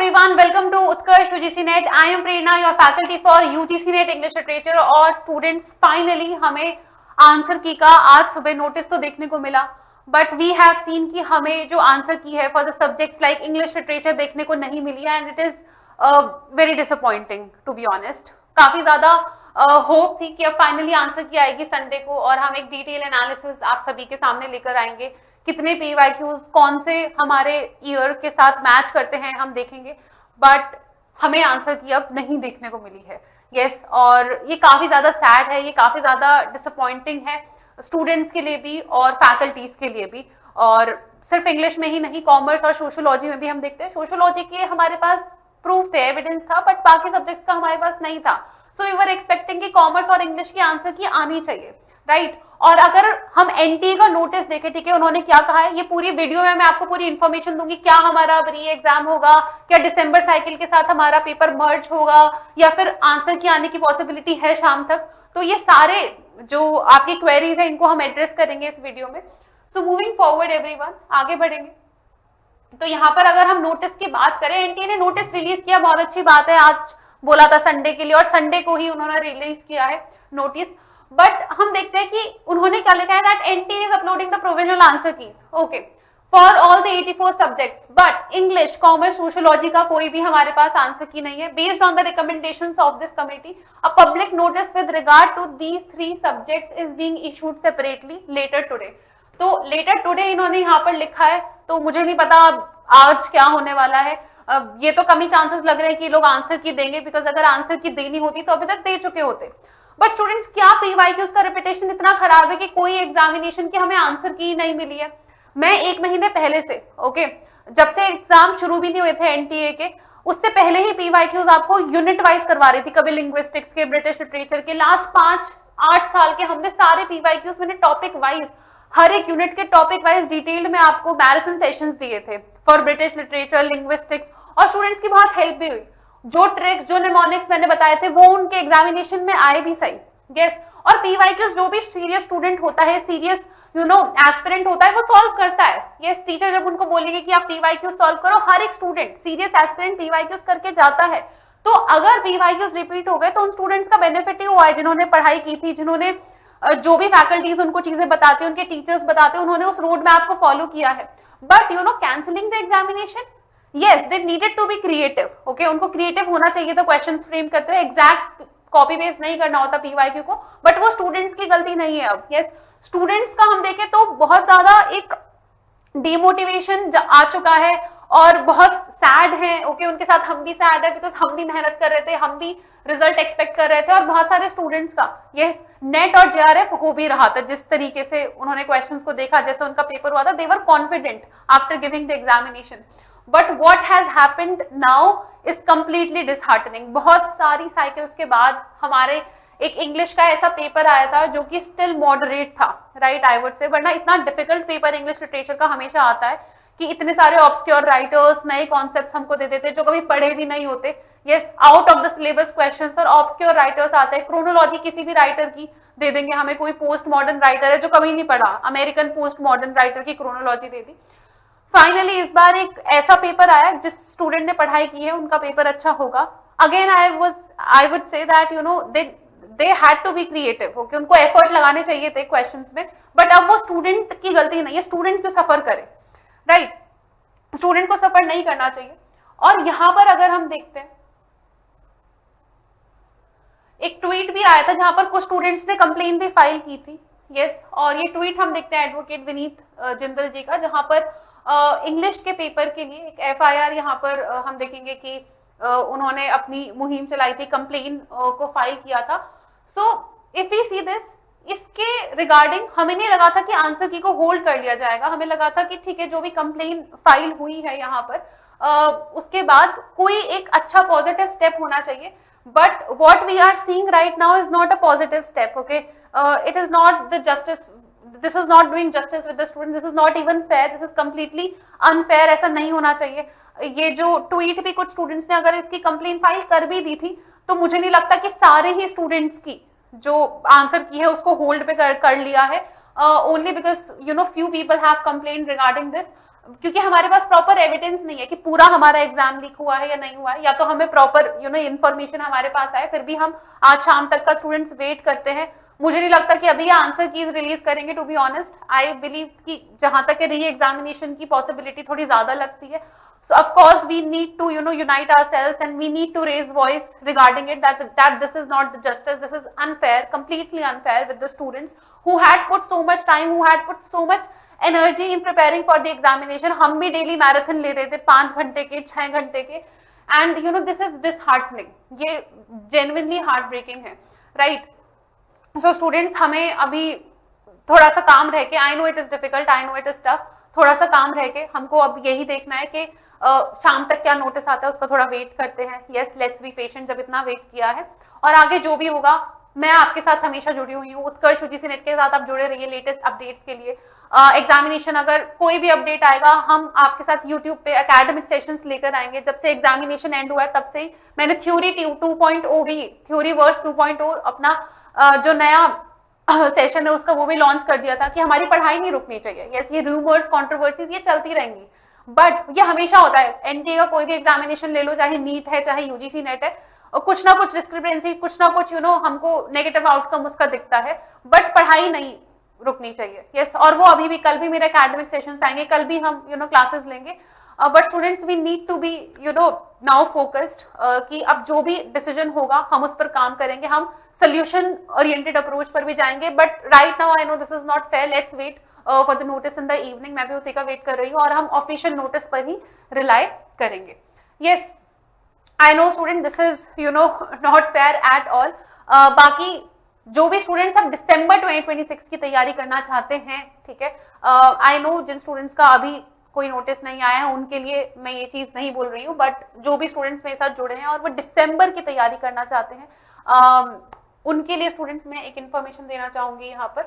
everyone, welcome to Utkarsh UGC Net. I am Prerna, your faculty for UGC Net English Literature. और students finally हमें answer की का आज सुबह notice तो देखने को मिला, बट वी हैव सीन कि हमें जो आंसर की है for the subjects like English literature देखने को नहीं मिली है, and it is very disappointing to be honest. काफी ज्यादा होप थी कि अब फाइनली आंसर की आएगी संडे को और हम एक डिटेल एनालिसिस आप सभी के सामने लेकर आएंगे. कितने पीवाईक्यूज कौन से हमारे ईयर के साथ मैच करते हैं हम देखेंगे, बट हमें आंसर की अब नहीं देखने को मिली है. यस, और ये काफी ज्यादा सैड है, ये काफी ज्यादा डिसअपॉइंटिंग है स्टूडेंट्स के लिए भी और फैकल्टीज के लिए भी. और सिर्फ इंग्लिश में ही नहीं, कॉमर्स और सोशियोलॉजी में भी हम देखते हैं. सोशियोलॉजी के हमारे पास प्रूफ थे, एविडेंस था, बट बाकी सब्जेक्ट्स का हमारे पास नहीं था. सो वी वर एक्सपेक्टिंग कि कॉमर्स और इंग्लिश की आंसर की आनी चाहिए, राइट. और अगर हम एनटीए का नोटिस देखें, ठीक है, उन्होंने क्या कहा है, ये पूरी वीडियो में मैं आपको पूरी इन्फॉर्मेशन दूंगी. क्या हमारा अब री एग्जाम होगा, क्या दिसंबर साइकिल के साथ हमारा पेपर मर्ज होगा, या फिर आंसर की आने की पॉसिबिलिटी है शाम तक. तो ये सारे जो आपकी क्वेरीज है इनको हम एड्रेस करेंगे इस वीडियो में. सो मूविंग फॉरवर्ड एवरीवन, आगे बढ़ेंगे. तो यहाँ पर अगर हम नोटिस की बात करें, एनटीए ने नोटिस रिलीज किया, बहुत अच्छी बात है. आज बोला था संडे के लिए और संडे को ही उन्होंने रिलीज किया है नोटिस. बट हम देखते हैं कि उन्होंने क्या लिखा है, that NTA is uploading the provisional answer keys, okay, for all the 84 subjects, but English, commerce, sociology का कोई भी हमारे पास आंसर की नहीं है. Based on the recommendations of this committee, a public notice with regard to these 3 subjects is being issued separately later today. तो later today इन्होंने यहाँ पर लिखा है, तो मुझे नहीं पता आज क्या होने वाला है. ये तो कम ही चांसेस लग रहे हैं कि लोग आंसर की देंगे, बिकॉज अगर आंसर की देनी होती तो अभी तक दे चुके होते. बट स्टूडेंट्स, क्या पीवाईक्यूज का रेपुटेशन इतना खराब है कि कोई एग्जामिनेशन की हमें आंसर की नहीं मिली है. मैं 1 महीने पहले से, ओके, जब से एग्जाम शुरू भी नहीं हुए थे एनटीए के, उससे पहले ही पीवाईक्यूज आपको यूनिट वाइज करवा रही थी. कभी लिंग्विस्टिक्स के, ब्रिटिश लिटरेचर के, लास्ट 5-8 साल के हमने सारे पीवाईक्यूज, मैंने टॉपिक वाइज हर एक यूनिट के टॉपिक वाइज डिटेल्ड में आपको मैराथन सेशंस दिए थे फॉर ब्रिटिश लिटरेचर, लिंग्विस्टिक्स, और स्टूडेंट्स की बहुत हेल्प भी हुई. जो ट्रिक्स, जो निमोनिक्स मैंने बताए थे वो उनके एग्जामिनेशन में आए भी सही. यस, और पीवाईक्यूज जो भी सीरियस स्टूडेंट होता है, सीरियस एस्पिरेंट होता है, वो सॉल्व करता है. यस, टीचर जब उनको बोलेंगे कि आप पीवाईक्यूज सॉल्व करो, हर एक स्टूडेंट, सीरियस एस्पिरेंट पीवाईक्यूज करके जाता है. तो अगर पीवाईक्यूज रिपीट हो गए तो उन स्टूडेंट्स का बेनिफिट ही हुआ है जिन्होंने पढ़ाई की थी, जिन्होंने जो भी फैकल्टीज उनको चीजें बताते हैं, उनके टीचर्स बताते हैं, उन्होंने उस रोड मैप को फॉलो किया है. But cancelling the examination, yes, they needed to be creative, okay, उनको क्रिएटिव होना चाहिए था क्वेश्चंस फ्रेम करते हुए. एग्जैक्ट कॉपी पेस्ट नहीं करना होता पीवाईक्यू को, बट वो स्टूडेंट्स की गलती नहीं है. अब यस, स्टूडेंट्स का हम देखें तो बहुत ज्यादा एक डिमोटिवेशन आ चुका है और बहुत सैड है. ओके, उनके साथ हम भी सैड है, बिकॉज हम भी मेहनत कर रहे थे, हम भी रिजल्ट एक्सपेक्ट कर रहे थे, और बहुत सारे स्टूडेंट्स का यस नेट और जेआरएफ हो भी रहा था. जिस तरीके से उन्होंने क्वेश्चंस को देखा, जैसे उनका पेपर हुआ था, they were confident after giving the examination. But what has happened now is completely disheartening. बहुत सारी साइकिल्स के बाद हमारे एक इंग्लिश का ऐसा पेपर आया था जो कि स्टिल मॉडरेट था, राइट, आई वुड से. वरना इतना डिफिकल्ट पेपर इंग्लिश लिटरेचर का हमेशा आता है कि इतने सारे ऑब्सक्योर राइटर्स नए कॉन्सेप्ट्स हमको दे देते जो कभी पढ़े भी नहीं होते. Yes, out of the syllabus questions और ऑब्सक्योर राइटर्स आते हैं. क्रोनोलॉजी किसी भी राइटर की दे देंगे हमें, कोई पोस्ट मॉडर्न राइटर है जो कभी नहीं पढ़ा, अमेरिकन पोस्ट मॉडर्न राइटर की क्रोनोलॉजी दे दी. फाइनली इस बार एक ऐसा पेपर आया जिस स्टूडेंट ने पढ़ाई की है उनका पेपर अच्छा होगा. Again I would say that they had to be creative. Okay, उनको एफर्ट लगाने चाहिए थे क्वेश्चंस में, बट अब वो स्टूडेंट की गलती नहीं है. स्टूडेंट क्यों सफर करे, राइट, स्टूडेंट को सफर नहीं करना चाहिए. और यहां पर अगर हम देखते हैं, एक ट्वीट भी आया था जहां पर कुछ स्टूडेंट्स ने कंप्लेन भी फाइल की थी. यस, और ये ट्वीट हम देखते हैं एडवोकेट विनीत जिंदल जी का, जहां पर इंग्लिश के पेपर के लिए एक एफआईआर यहाँ पर हम देखेंगे कि उन्होंने अपनी मुहिम चलाई थी, कंप्लेन को फाइल किया था. So if we see this, इसके रिगार्डिंग हमें नहीं लगा था कि आंसर की को होल्ड कर लिया जाएगा. हमें लगा था कि ठीक है, जो भी कंप्लेन फाइल हुई है यहाँ पर उसके बाद कोई एक अच्छा पॉजिटिव स्टेप होना चाहिए. But what we are seeing right now is not a positive step. Okay, it is not the justice, this is not doing justice with the student, this is not even fair, this is completely unfair. ऐसा नहीं होना चाहिए. ये जो tweet भी कुछ students ने अगर इसकी कंप्लेन फाइल कर भी दी थी तो मुझे नहीं लगता कि सारे ही स्टूडेंट्स की जो आंसर की है उसको होल्ड पे कर लिया है, only because few people have complained regarding this. क्योंकि हमारे पास प्रॉपर एविडेंस नहीं है कि पूरा हमारा एग्जाम लीक हुआ है या नहीं हुआ है, या तो हमें प्रॉपर इन्फॉर्मेशन हमारे पास आए, फिर भी हम आज शाम तक का स्टूडेंट्स वेट करते हैं। मुझे नहीं लगता कि अभी ये आंसर कीज रिलीज करेंगे। To be honest I believe कि जहां तक री एग्जामिनेशन की पॉसिबिलिटी थोड़ी ज्यादा लगती है। So of course we need to unite ourselves and we need to raise voice regarding it that this is not the justice, this is unfair, completely unfair with the students who had put so much time, who had put so much energy in preparing for the examination। हम भी daily marathon ले रहे थे 5 घंटे के 6 घंटे के, and this is disheartening, ये genuinely heartbreaking है, right? So students हमें अभी थोड़ा सा काम रह के, I know it is difficult, I know it is tough, थोड़ा सा काम रह के हमको अब यही देखना है कि शाम तक क्या नोटिस आता है उसका थोड़ा वेट करते हैं। यस, लेट्स बी पेशेंट, जब इतना वेट किया है, और आगे जो भी होगा मैं आपके साथ हमेशा जुड़ी हुई हूँ। उत्कर्ष यूजीसी नेट के साथ आप जुड़े रहिए लेटेस्ट अपडेट्स के लिए। एग्जामिनेशन अगर कोई भी अपडेट आएगा हम आपके साथ यूट्यूब पे एकेडमिक सेशंस लेकर आएंगे। जब से एग्जामिनेशन एंड हुआ है तब से ही मैंने थ्योरी 2.0 भी, थ्योरी वर्स 2.0 अपना जो नया सेशन है उसका वो भी लॉन्च कर दिया था कि हमारी पढ़ाई नहीं रुकनी चाहिए। यस, ये रूमर्स कंट्रोवर्सीज ये चलती रहेंगी, बट ये हमेशा होता है। एनटीए का कोई भी एग्जामिनेशन ले लो, चाहे नीट है चाहे यूजीसी नेट है, और कुछ ना कुछ डिस्क्रिपेंसी, कुछ ना कुछ हमको नेगेटिव आउटकम उसका दिखता है, बट पढ़ाई नहीं रुकनी चाहिए। यस, और वो अभी भी, कल भी मेरे एकेडमिक सेशंस आएंगे, कल भी हम क्लासेस लेंगे, but students we need to be now focused कि अब जो भी डिसीजन होगा हम उस पर काम करेंगे, हम सोल्यूशन ओरिएंटेड अप्रोच पर भी जाएंगे। But right now I know this is not fair, let's wait for the notice in the evening. मैं भी उसी का वेट कर रही हूँ और हम ऑफिशियल नोटिस पर ही रिलाई करेंगे। Yes, I know student this is not fair at all. बाकी जो भी स्टूडेंट्स अब दिसंबर 2026 की तैयारी करना चाहते हैं, ठीक है, आई नो जिन स्टूडेंट्स का अभी कोई नोटिस नहीं आया है उनके लिए मैं ये चीज नहीं बोल रही हूँ, बट जो भी स्टूडेंट्स मेरे साथ जुड़े हैं और वो दिसंबर की तैयारी करना चाहते हैं, उनके लिए स्टूडेंट्स मैं एक इंफॉर्मेशन देना चाहूंगी यहाँ पर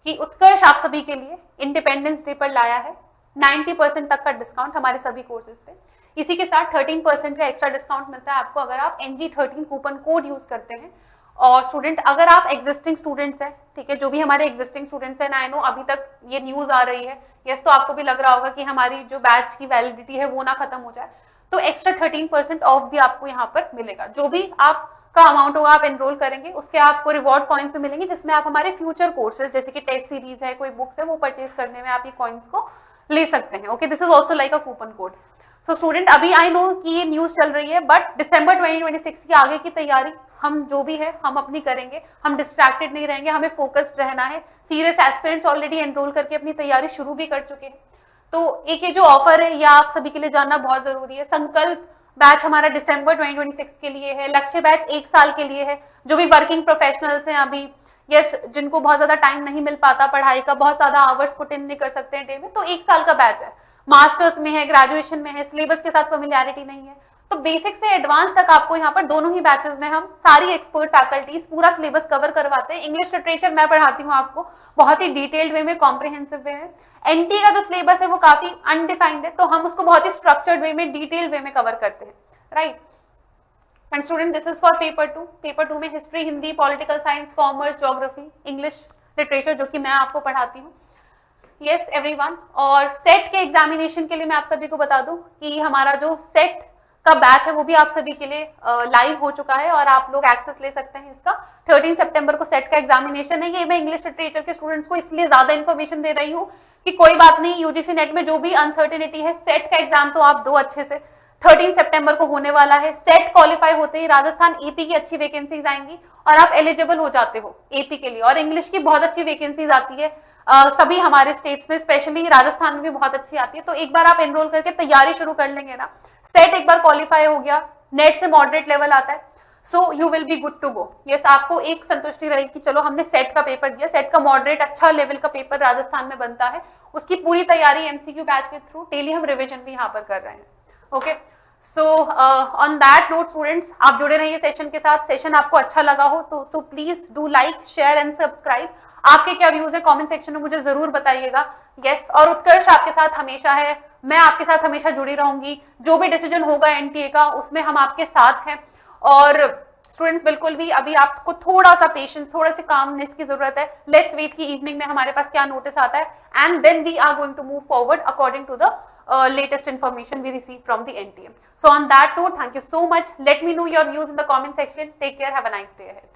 कि उत्कर्ष आप सभी के लिए इंडिपेंडेंस डे पर लाया है 90% तक का डिस्काउंट हमारे सभी कोर्सेज पे। इसी के साथ 13% का एक्स्ट्रा डिस्काउंट मिलता है आपको अगर आप NG13 कूपन कोड यूज करते हैं। और स्टूडेंट, अगर आप एग्जिस्टिंग स्टूडेंट्स हैं, ठीक है, जो भी हमारे एग्जिस्टिंग स्टूडेंट्स हैं, आई नो अभी तक ये न्यूज आ रही है, यस, तो आपको भी लग रहा होगा कि हमारी जो बैच की वैलिडिटी है वो ना खत्म हो जाए, तो एक्स्ट्रा 13% ऑफ भी आपको यहाँ पर मिलेगा। जो भी आपका अमाउंट होगा आप एनरोल करेंगे उसके आपको रिवॉर्ड कॉइन्स भी मिलेंगे, जिसमें आप हमारे फ्यूचर कोर्सेज जैसे कि टेस्ट सीरीज है, कोई बुक्स है, वो परचेज करने में आप ये कॉइन्स को ले सकते हैं। Okay, this is also like a coupon code. So student, अभी आई नो कि ये न्यूज चल रही है, बट दिसंबर 2026 की आगे की तैयारी हम जो भी है हम अपनी करेंगे, हम डिस्ट्रैक्टेड नहीं रहेंगे, हमें फोकस्ड रहना है। सीरियस एस्पिरेंट्स ऑलरेडी एनरोल करके अपनी तैयारी शुरू भी कर चुके हैं। तो एक ये जो ऑफर है ये आप सभी के लिए जानना बहुत जरूरी है। संकल्प बैच हमारा दिसंबर 2026 के लिए है, लक्ष्य बैच 1 साल के लिए है। जो भी वर्किंग प्रोफेशनल्स हैं अभी, यस, जिनको बहुत ज्यादा टाइम नहीं मिल पाता पढ़ाई का, बहुत ज्यादा आवर्स पुट इन नहीं कर सकते हैं डे में, तो 1 साल का बैच है। मास्टर्स में है, ग्रेजुएशन में है, सिलेबस के साथ फेमिलियरिटी नहीं है, तो बेसिक से एडवांस तक आपको यहाँ पर दोनों ही बैचेस में हम सारी एक्सपर्ट फैकल्टीज पूरा सिलेबस कवर करवाते हैं। इंग्लिश लिटरेचर मैं पढ़ाती हूँ आपको बहुत ही डिटेल्ड वे में, कॉम्प्रिहेंसिव वे में। एनटी का जो सिलेबस है वो काफी अनडिफाइंड है, तो हम उसको बहुत ही स्ट्रक्चर्ड वे में, डिटेल्ड वे में कवर करते हैं, right. And student, this is for paper 2। Paper 2 में history, Hindi, political science, commerce, geography, English literature जो कि मैं आपको पढ़ाती हूँ। यस एवरीवन, और सेट के एग्जामिनेशन के लिए मैं आप सभी को बता दूं कि हमारा जो सेट का बैच है वो भी आप सभी के लिए लाइव हो चुका है और आप लोग एक्सेस ले सकते हैं इसका। 13 सितंबर को सेट का एग्जामिनेशन है। ये मैं इंग्लिश लिटरेचर के स्टूडेंट्स को इसलिए ज्यादा इन्फॉर्मेशन दे रही हूँ कि कोई बात नहीं, यूजीसी नेट में जो भी अनसर्टेनिटी है, सेट का एग्जाम तो आप दो अच्छे से। 13 सितंबर को होने वाला है। सेट क्वालिफाई होते ही राजस्थान एपी की अच्छी वैकेंसीज आएंगी और आप एलिजिबल हो जाते हो एपी के लिए। और इंग्लिश की बहुत अच्छी वैकेंसीज आती है सभी हमारे स्टेट्स में, स्पेशली राजस्थान में भी बहुत अच्छी आती है। तो एक बार आप एनरोल करके तैयारी शुरू कर लेंगे ना, सेट एक बार क्वालिफाई हो गया, नेट से मॉडरेट लेवल आता है, so you will be good to go. Yes, आपको एक संतुष्टि रहेगी कि चलो हमने सेट का पेपर दिया, सेट का मॉडरेट अच्छा लेवल का पेपर राजस्थान में बनता है, उसकी पूरी तैयारी एमसीक्यू बैच के थ्रू डेली हम रिविजन भी यहाँ पर कर रहे हैं। Okay, so on that note students, आप जुड़े रहिए सेशन के साथ। सेशन आपको अच्छा लगा हो तो so please do like, share and subscribe. आपके क्या व्यूज है कमेंट सेक्शन में मुझे जरूर बताइएगा। यस, और उत्कर्ष आपके साथ हमेशा है, मैं आपके साथ हमेशा जुड़ी रहूंगी। जो भी डिसीजन होगा एनटीए का उसमें हम आपके साथ हैं। और स्टूडेंट्स बिल्कुल भी अभी आपको थोड़ा सा पेशेंस, थोड़ा सा कामनेस की जरूरत है. लेट्स वेट कि इवनिंग में हमारे पास क्या नोटिस आता है, and then we are going to move forward according to the latest information we receive from the NTM. So on that note, thank you so much. Let me know your views in the comment section. Take care. Have a nice day ahead.